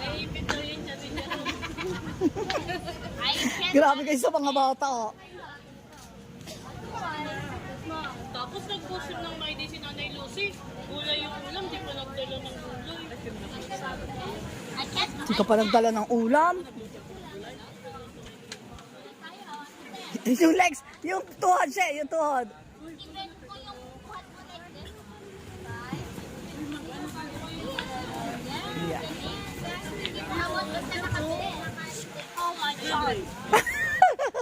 Naipit daw yun sabi niya. Grabe kayo sa mga bata, oh. Tapos nag-post yun ng ID si Nanay Lucy. Gulay yung ulam, di pa nagdala ng gulay. Hindi ka pa nagdala ng ulam. Yung legs, yung tuhod siya, yung tuhod. Yeah. Oh my God!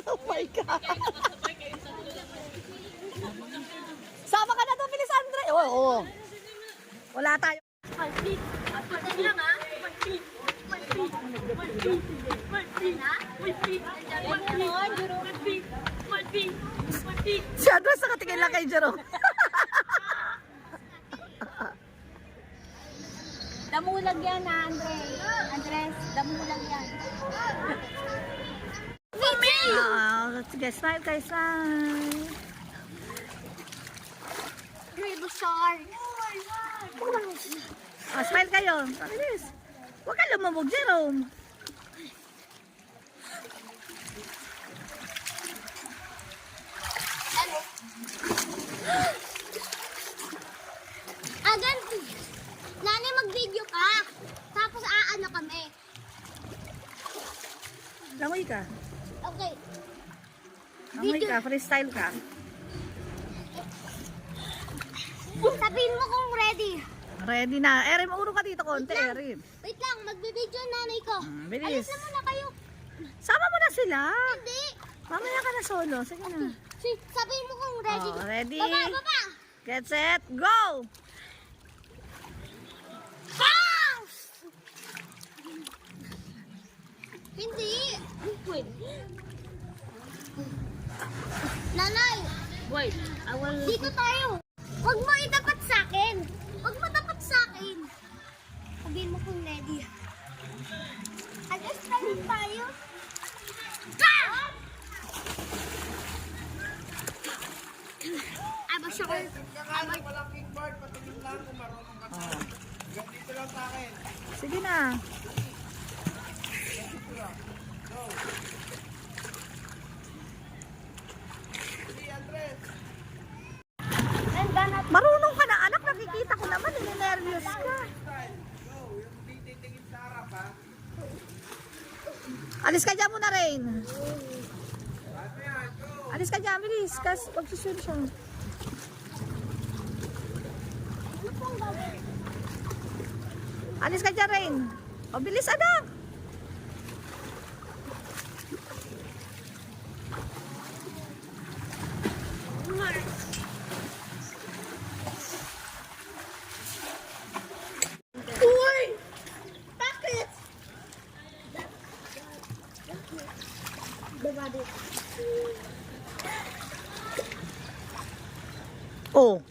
Oh my God. Sama ka na to, Bilis Andre. Oo. Wala tayo. Malpit! Malpit lang ha! Malpit! Malpit! Malpit! Malpit! Malpit! Malpit! Malpit! Malpit! Si Andres nakatingin lang kay Jerome. Damulag yan ha, Andres, damulag yan. Sige, smile kayo, smile. Rainbow shark. Oh, smile kayo. Bilis. Huwag ka lumabog, Jerome. Agan, nanay mag-video ka. Tapos aano kami. Langoy ka. Okay. Langoy ka, freestyle ka. Sabihin mo kung ready. Ready na. Erin, mauro ka dito konti, Erin. Wait lang, magbibideo ang nanay ko. Bilis. Alis na muna kayo. Sama mo na sila. Hindi. Mamaya ka na solo. Sige na. Sabihin mo kung ready. Oh, ready? Baba, baba. Get set, go! Hindi. Wait. Nanay, Wait, I will... dito tayo. Huwag mo itapat sa akin. Huwag mo tapat sa akin. Sabihin mo kung ready. Alas tayo. Aba siya ko. Sige na. Marunong ka na, anak. Nakikita ko naman. Ninervyos ka. Alis ka dyan muna, Rain. Alis ka dyan, bilis. Kasi pagsusunod siya. Alis ka dyan, Rain. O, bilis, anak. Uy! Bakit? Oh,